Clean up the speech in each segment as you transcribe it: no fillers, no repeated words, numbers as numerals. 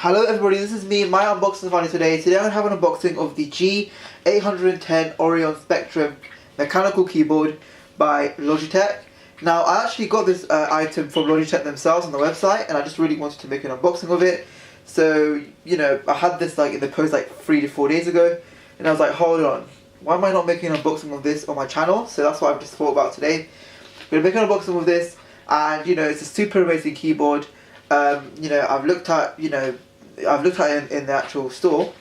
Hello everybody, this is me, my unboxing video today. Today I have an unboxing of the G810 Orion Spectrum mechanical keyboard by Logitech. Now I actually got this item from Logitech themselves on the website, and I just really wanted to make an unboxing of it. So, you know, I had this like in the post like 3 to 4 days ago, and I was like, hold on, why am I not making an unboxing of this on my channel? So that's what I've just thought about today. I'm going to make an unboxing of this, and you know, it's a super amazing keyboard. You know, I've looked at it in the actual store,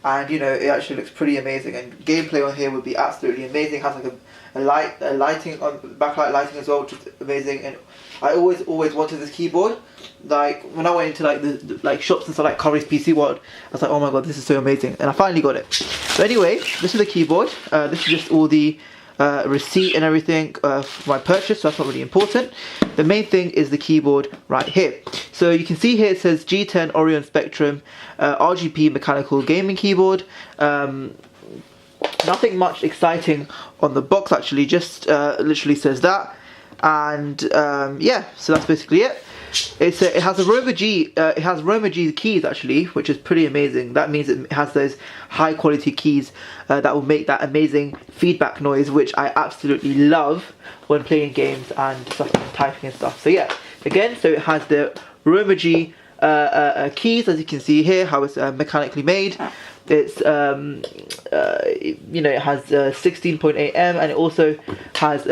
and you know, it actually looks pretty amazing, and gameplay on here would be absolutely amazing. It has like a lighting on backlight lighting as well, which is amazing. And I always wanted this keyboard. Like when I went into like the like shops and stuff like Curry's PC World, I was like, oh my god, this is so amazing, and I finally got it. So anyway, this is the keyboard. This is just all the receipt and everything for my purchase, so that's not really important. The main thing is the keyboard right here. So you can see here it says G10 Orion Spectrum RGB mechanical gaming keyboard. Nothing much exciting on the box actually, just literally says that, and yeah, so that's basically it. It has a Roma G. It has Roma G keys actually, which is pretty amazing. That means it has those high quality keys that will make that amazing feedback noise, which I absolutely love when playing games and stuff and typing and stuff. So yeah, again, so it has the Roma G keys, as you can see here, how it's mechanically made. It's you know, it has 16.8 M, and it also has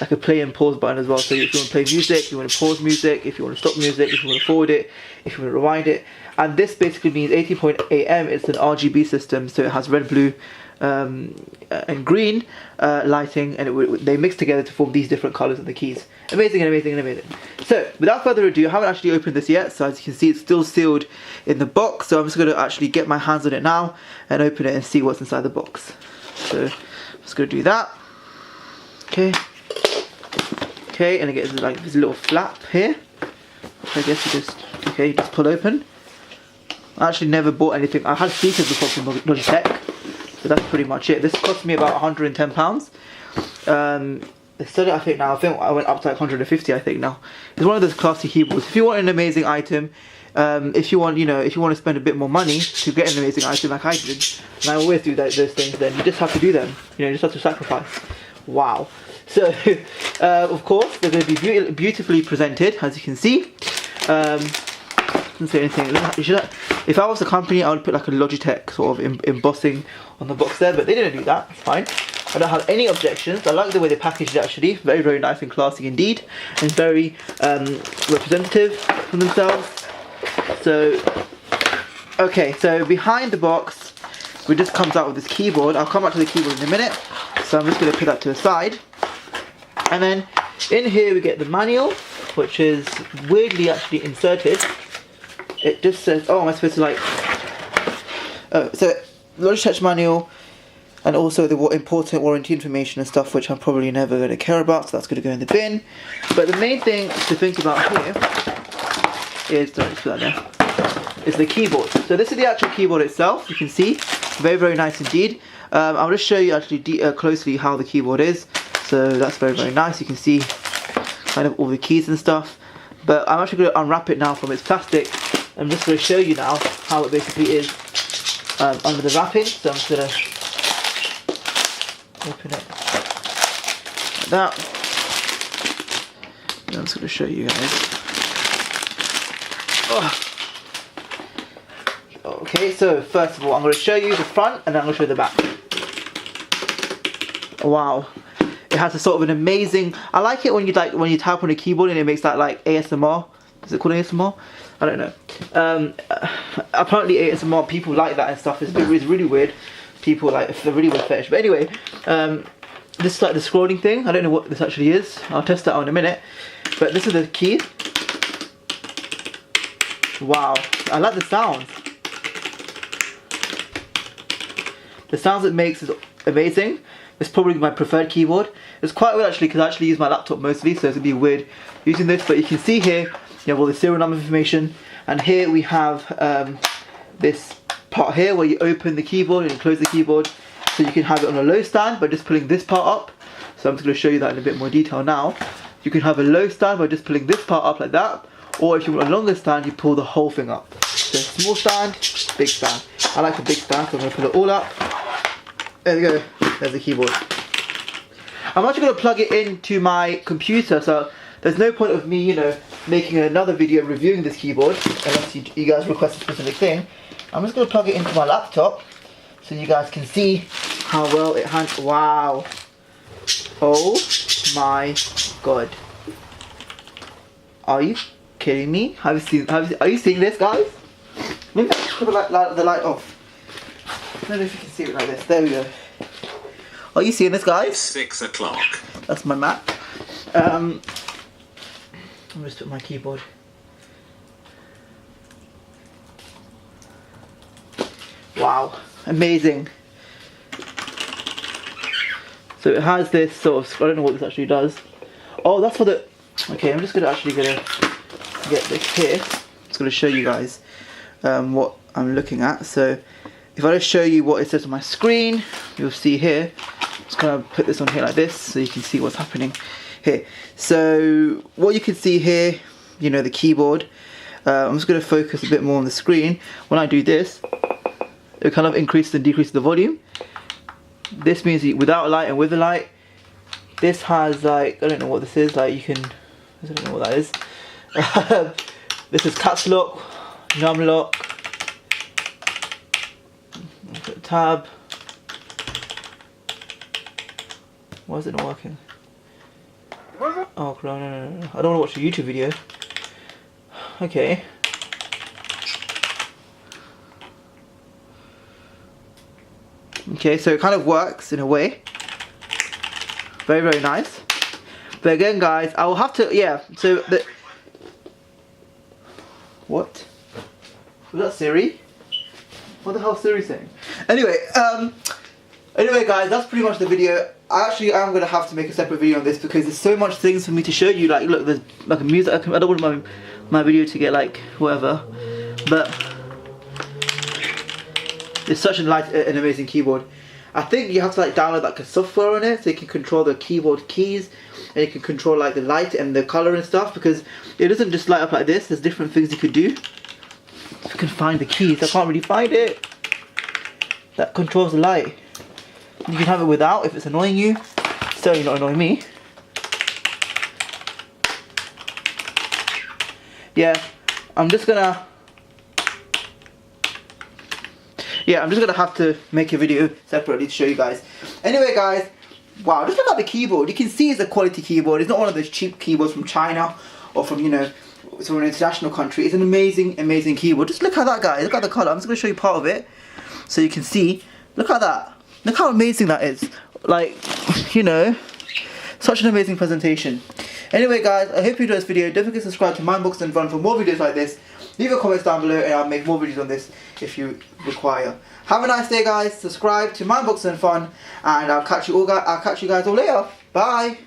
like a play and pause button as well. So if you want to play music, if you want to pause music, if you want to stop music, if you want to forward it, if you want to rewind it. And this basically means 18.8 M. It's an RGB system, so it has red, blue, and green lighting, and they mix together to form these different colors of the keys. Amazing and amazing and amazing. So without further ado, I haven't actually opened this yet, so as you can see, it's still sealed in the box. So I'm just going to actually get my hands on it now and open it and see what's inside the box. So I'm just going to do that. Okay, and it gets like this little flap here. So I guess you just pull open. I actually never bought anything. I had speakers before from Logitech, so that's pretty much it. This cost me about £110. It's still, I think I went up to like 150. I think now. It's one of those classy keyboards. If you want an amazing item, if you want to spend a bit more money to get an amazing item like I did, and I always do those things, then you just have to do them. You know, you just have to sacrifice. Wow. So, of course, they're going to be beautifully presented, as you can see. Doesn't say anything. If I was a company, I would put like a Logitech sort of embossing on the box there, but they didn't do that. It's fine. I don't have any objections. I like the way they packaged it actually. Very, very nice and classy indeed, and very representative for themselves. So, okay, so behind the box, it just comes out with this keyboard. I'll come back to the keyboard in a minute. So I'm just going to put that to the side. And then in here we get the manual, which is weirdly actually inserted. It just says, oh, am I supposed to like, oh, so Logitech manual, and also the important warranty information and stuff, which I'm probably never going to care about, so that's going to go in the bin. But the main thing to think about here is, don't put that there, is the keyboard. So this is the actual keyboard itself. You can see, very, very nice indeed. I'll just show you actually closely how the keyboard is. So that's very, very nice. You can see kind of all the keys and stuff. But I'm actually going to unwrap it now from its plastic. I'm just going to show you now how it basically is under the wrapping. So I'm just going to open it like that. And I'm just going to show you guys. Oh. Okay, so first of all, I'm going to show you the front, and then I'm going to show you the back. Wow. It has a sort of an amazing, I like it when you tap on a keyboard and it makes that like ASMR. Is it called ASMR? I don't know. Apparently ASMR, people like that and stuff. It's really weird. People like, it's a really weird fetish. But anyway, this is like the scrolling thing. I don't know what this actually is. I'll test that out in a minute. But this is the key. Wow, I like the sounds. The sounds it makes is amazing. It's probably my preferred keyboard. It's quite weird actually, because I actually use my laptop mostly, so it's gonna be weird using this. But you can see here, you have all the serial number information, and here we have this part here where you open the keyboard and you close the keyboard, so you can have it on a low stand by just pulling this part up. So I'm just going to show you that in a bit more detail now. You can have a low stand by just pulling this part up like that, or if you want a longer stand, you pull the whole thing up. So small stand, big stand. I like a big stand, so I'm going to pull it all up. There we go, there's the keyboard. I'm actually going to plug it into my computer, so there's no point of me, you know, making another video reviewing this keyboard, unless you guys request a specific thing. I'm just going to plug it into my laptop, so you guys can see how well it handles. Wow. Oh my god. Are you kidding me? Are you seeing this, guys? Maybe I should put the light off. I don't know if you can see it like this. There we go. Are you seeing this, guys? 6 o'clock. That's my Mac. I'm just put my keyboard. Wow, amazing. So it has this sort of, I don't know what this actually does. Oh, that's for the, okay, I'm just gonna get this here. I'm just gonna show you guys what I'm looking at. So if I just show you what it says on my screen, you'll see here. I'm just gonna put this on here like this so you can see what's happening here. So what you can see here, you know, the keyboard. I'm just gonna focus a bit more on the screen. When I do this, it kind of increases and decreases the volume. This means without a light and with a light, this has like, I don't know what this is, like you can, I don't know what that is. This is caps lock, num lock, tab. Why is it not working? Oh no, I don't want to watch a YouTube video. Okay. Okay, so it kind of works in a way. Very, very nice. But again, guys, I will have to, yeah, so the... What? Was that Siri? What the hell is Siri saying? Anyway, guys, that's pretty much the video. I actually am going to have to make a separate video on this because there's so much things for me to show you. Like, look, there's like a music, I don't want my video to get like, whatever. But it's such an amazing keyboard. I think you have to like download like a software on it so you can control the keyboard keys and you can control like the light and the color and stuff, because it doesn't just light up like this. There's different things you could do. If you can find the keys, I can't really find it. That controls the light. You can have it without if it's annoying you. It's certainly not annoying me. Yeah, I'm just gonna have to make a video separately to show you guys. Anyway, guys, wow, just look at the keyboard. You can see it's a quality keyboard. It's not one of those cheap keyboards from China or from, you know, from an international country. It's an amazing, amazing keyboard. Just look at that, guys. Look at the color. I'm just going to show you part of it so you can see. Look at that. Look how amazing that is. Like, you know, such an amazing presentation. Anyway, guys, I hope you enjoyed this video. Don't forget to subscribe to Mindbox and Fun for more videos like this. Leave your comments down below and I'll make more videos on this if you require. Have a nice day, guys. Subscribe to Mindbox and Fun, and I'll catch you guys all later. Bye.